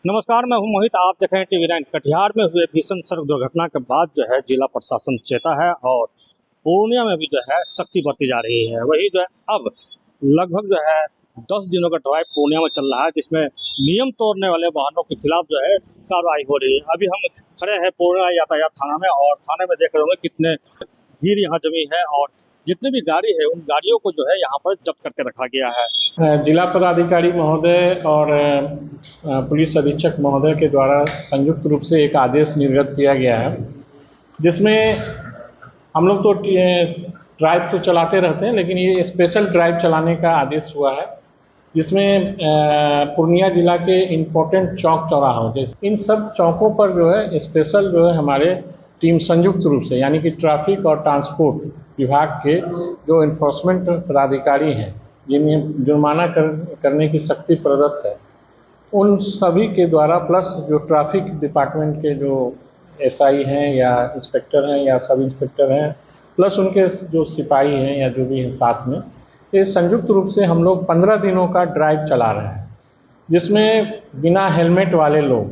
नमस्कार, मैं हूं मोहित। आप देख रहे हैं टीवी 9। कटिहार में हुए भीषण सड़क दुर्घटना के बाद जो है जिला प्रशासन चेता है और पूर्णिया में भी जो है सख्ती बरती जा रही है। वही जो है अब लगभग जो है 10 दिनों का ड्राइव पूर्णिया में चल रहा है, जिसमें नियम तोड़ने वाले वाहनों के खिलाफ जो है कार्रवाई हो रही है। अभी हम खड़े हैं पूर्णिया यातायात थाना में और थाने में देख रहे होंगे कितने भीड़ यहाँ जमी है और जितनी भी गाड़ी है उन गाड़ियों को जो है यहाँ पर जब्त करके रखा गया है। जिला पदाधिकारी महोदय और पुलिस अधीक्षक महोदय के द्वारा संयुक्त रूप से एक आदेश निर्गत किया गया है, जिसमें हम लोग तो ड्राइव तो चलाते रहते हैं, लेकिन ये स्पेशल ड्राइव चलाने का आदेश हुआ है, जिसमें पूर्णिया जिला के इम्पोर्टेंट चौक चौराहों जैसे इन सब चौकों पर जो है स्पेशल जो है हमारे टीम संयुक्त रूप से, यानी कि ट्रैफिक और ट्रांसपोर्ट विभाग के जो इन्फोर्समेंट पदाधिकारी हैं, जिन्हें जुर्माना करने की शक्ति प्रदत्त है, उन सभी के द्वारा प्लस जो ट्रैफिक डिपार्टमेंट के जो एसआई हैं या इंस्पेक्टर हैं या सब इंस्पेक्टर हैं, प्लस उनके जो सिपाही हैं या जो भी हैं साथ में, ये संयुक्त रूप से हम लोग 15 दिनों का ड्राइव चला रहे हैं, जिसमें बिना हेलमेट वाले लोग,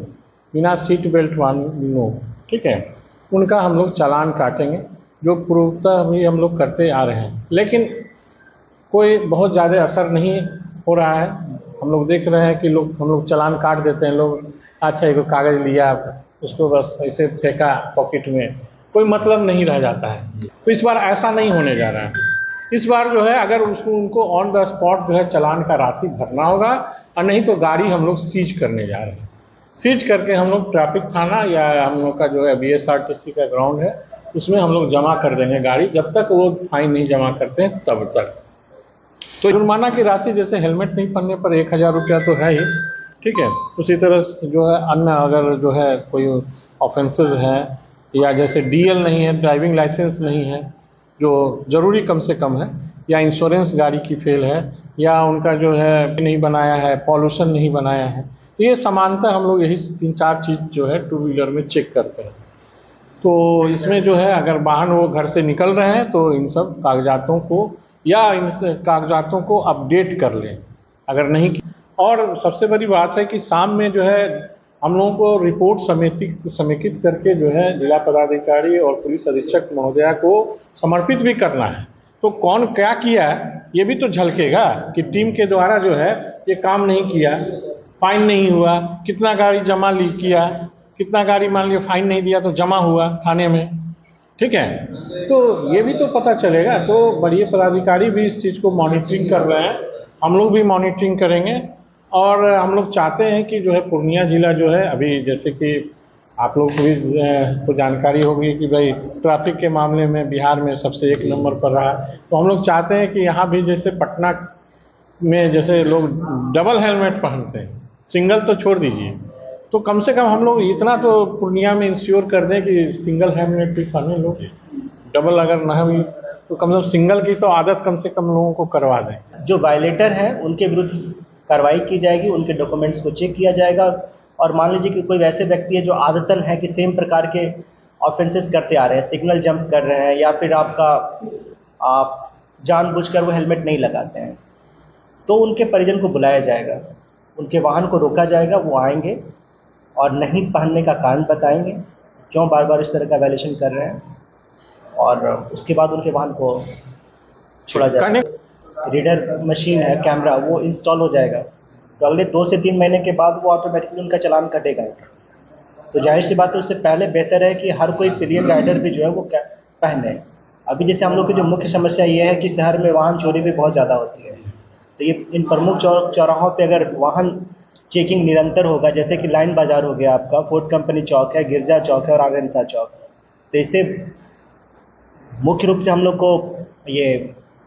बिना सीट बेल्ट वाले लोग, ठीक है, उनका हम लोग चालान काटेंगे, जो पूर्वतः भी हम लोग करते आ रहे हैं। लेकिन कोई बहुत ज़्यादा असर नहीं हो रहा है। हम लोग देख रहे हैं कि हम लोग चालान काट देते हैं, लोग अच्छा एक कागज़ लिया उसको बस ऐसे फेंका पॉकेट में, कोई मतलब नहीं रह जाता है। तो इस बार ऐसा नहीं होने जा रहा है। इस बार जो है अगर उनको ऑन द स्पॉट जो है चालान का राशि भरना होगा, और नहीं तो गाड़ी हम लोग सीज करने जा रहे हैं। सीज करके हम लोग ट्रैफिक थाना या हम लोग का जो है BSRTC का ग्राउंड है उसमें हम लोग जमा कर देंगे गाड़ी, जब तक वो फाइन नहीं जमा करते हैं तब तक। तो जुर्माना की राशि जैसे हेलमेट नहीं पहनने पर 1000 रुपया तो है ही, ठीक है। उसी तरह जो है अन्य अगर जो है कोई ऑफेंसेस हैं या जैसे DL नहीं है, ड्राइविंग लाइसेंस नहीं है जो ज़रूरी कम से कम है, या इंश्योरेंस गाड़ी की फेल है, या उनका जो है नहीं बनाया है, पॉल्यूशन नहीं बनाया है, ये समानतः हम लोग यही 3-4 चीज़ जो है टू व्हीलर में चेक करते हैं। तो इसमें जो है अगर वाहन वो घर से निकल रहे हैं तो इन सब कागजातों को या इन कागजातों को अपडेट कर लें अगर नहीं। और सबसे बड़ी बात है कि शाम में जो है हम लोगों को रिपोर्ट समेकित करके जो है जिला पदाधिकारी और पुलिस अधीक्षक महोदया को समर्पित भी करना है। तो कौन क्या किया ये भी तो झलकेगा कि टीम के द्वारा जो है ये काम नहीं किया, फाइन नहीं हुआ, कितना गाड़ी जमा किया, कितना गाड़ी मान लिया फाइन नहीं दिया तो जमा हुआ थाने में, ठीक है। तो ये भी तो पता चलेगा। तो बड़े पदाधिकारी भी इस चीज़ को मॉनिटरिंग कर रहे हैं, हम लोग भी मॉनिटरिंग करेंगे। और हम लोग चाहते हैं कि जो है पूर्णिया जिला जो है अभी जैसे कि आप लोग भी को जानकारी होगी कि भाई ट्रैफिक के मामले में बिहार में सबसे 1 नंबर पर रहा। तो हम लोग चाहते हैं कि यहाँ भी जैसे पटना में जैसे लोग डबल हेलमेट पहनते हैं, सिंगल तो छोड़ दीजिए, तो कम से कम हम लोग इतना तो पूर्णिया में इंश्योर कर दें कि सिंगल हेलमेट भी पहने लोग, डबल अगर ना भी तो कम से कम सिंगल की तो आदत कम से कम लोगों को करवा दें। जो वायलेटर हैं उनके विरुद्ध कार्रवाई की जाएगी, उनके डॉक्यूमेंट्स को चेक किया जाएगा। और मान लीजिए कि कोई वैसे व्यक्ति है जो आदतन है कि सेम प्रकार के ऑफेंसेस करते आ रहे हैं, सिग्नल जंप कर रहे हैं या फिर आप जानबूझकर वो हेलमेट नहीं लगाते हैं, तो उनके परिजन को बुलाया जाएगा, उनके वाहन को रोका जाएगा, वो आएंगे और नहीं पहनने का कारण बताएंगे क्यों बार बार इस तरह का वायलेशन कर रहे हैं, और उसके बाद उनके वाहन को छोड़ा जाएगा। रीडर मशीन है, कैमरा, वो इंस्टॉल हो जाएगा, तो अगले 2 से 3 महीने के बाद वो ऑटोमेटिकली उनका चालान कटेगा। तो जाहिर सी बात है उससे पहले बेहतर है कि हर कोई पिलियन राइडर भी जो है वो पहने। अभी जैसे हम लोग की जो मुख्य समस्या ये है कि शहर में वाहन चोरी भी बहुत ज़्यादा होती है, तो ये इन प्रमुख चौराहों पे अगर वाहन चेकिंग निरंतर होगा, जैसे कि लाइन बाज़ार हो गया, आपका फोर्ट कंपनी चौक है, गिरजा चौक है और आगनसा चौक, तो इससे मुख्य रूप से हम लोग को ये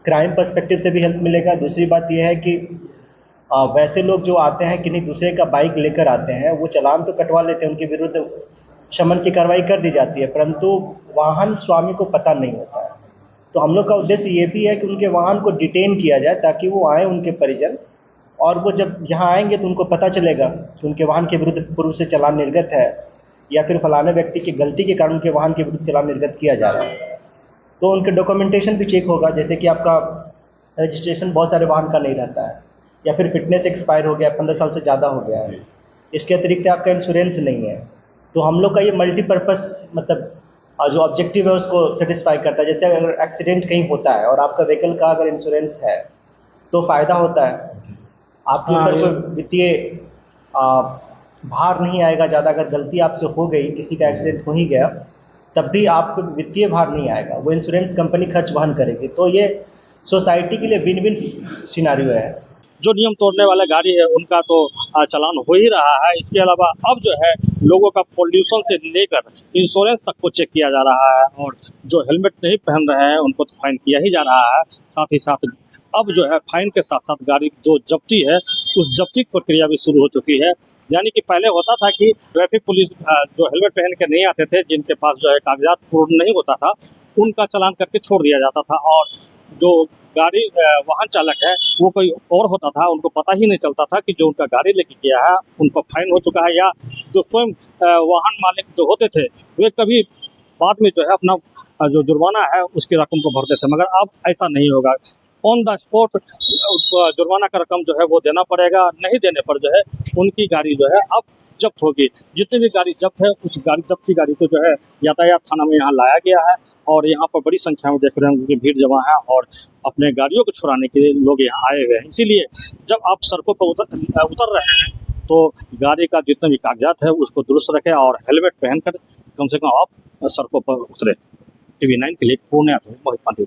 क्राइम पर्सपेक्टिव से भी हेल्प मिलेगा। दूसरी बात यह है कि वैसे लोग जो आते हैं किन्हीं दूसरे का बाइक लेकर आते हैं, वो चालान तो कटवा लेते हैं, उनके विरुद्ध शमन की कार्रवाई कर दी जाती है, परंतु वाहन स्वामी को पता नहीं होता है। तो हम लोग का उद्देश्य ये भी है कि उनके वाहन को डिटेन किया जाए ताकि वो आए, उनके परिजन, और वो जब यहाँ आएंगे तो उनको पता चलेगा कि उनके वाहन के विरुद्ध पूर्व से चालान निर्गत है या फिर फलाने व्यक्ति की गलती के कारण उनके वाहन के विरुद्ध चालान निर्गत किया जा रहा है। तो उनके डॉक्यूमेंटेशन भी चेक होगा, जैसे कि आपका रजिस्ट्रेशन बहुत सारे वाहन का नहीं रहता है, या फिर फिटनेस एक्सपायर हो गया, 15 साल से ज़्यादा हो गया है, इसके अतिरिक्त आपका इंश्योरेंस नहीं है। तो हम लोग का ये मल्टीपर्पस मतलब जो ऑब्जेक्टिव है उसको सेटिस्फाई करता है। जैसे अगर एक्सीडेंट कहीं होता है और आपका व्हीकल का अगर इंश्योरेंस है तो फ़ायदा होता है, आपके हाँ, ऊपर ये- कोई वित्तीय भार नहीं आएगा ज़्यादा। अगर गलती आपसे हो गई, किसी का एक्सीडेंट हो ही गया, तब भी आपको वित्तीय भार नहीं आएगा, वो इंश्योरेंस कंपनी खर्च वहन करेगी। तो ये सोसाइटी के लिए विन विन सिनारियो है। जो नियम तोड़ने वाले गाड़ी है उनका तो चालान हो ही रहा है। इसके अलावा अब जो है लोगों का पोल्यूशन से लेकर इंश्योरेंस तक को चेक किया जा रहा है, और जो हेलमेट नहीं पहन रहे हैं उनको तो फाइन किया ही जा रहा है। साथ ही साथ अब जो है फाइन के साथ साथ गाड़ी जो जब्ती है उस जब्ती की प्रक्रिया भी शुरू हो चुकी है। यानी कि पहले होता था कि ट्रैफिक पुलिस जो हेलमेट पहन के नहीं आते थे, जिनके पास जो है कागजात पूर्ण नहीं होता था, उनका चालान करके छोड़ दिया जाता था, और जो गाड़ी वाहन चालक है वो कोई और होता था, उनको पता ही नहीं चलता था कि जो उनका गाड़ी लेके गया है उन पर फाइन हो चुका है, या जो स्वयं वाहन मालिक जो होते थे वे कभी बाद में जो है अपना जो जुर्माना है उसकी रकम को भरते थे। मगर अब ऐसा नहीं होगा, ऑन द स्पॉट जुर्माना का रकम जो है वो देना पड़ेगा। नहीं देने पर जो है उनकी गाड़ी जो है अब जब्त होगी। जितनी भी गाड़ी जब्त है उस गाड़ी जब्ती गाड़ी को जो है यातायात थाना में यहाँ लाया गया है, और यहाँ पर बड़ी संख्या में देख रहे हैं कि भीड़ जमा है और अपने गाड़ियों को छुड़ाने के लिए लोग यहाँ आए हुए हैं। इसीलिए जब आप सड़कों पर उतर रहे हैं तो गाड़ी का जितने भी कागजात है उसको दुरुस्त रखें और हेलमेट पहनकर कम से कम आप सड़कों पर उतरे। TV9 के लिए पूर्णिया से मोहित पांडे।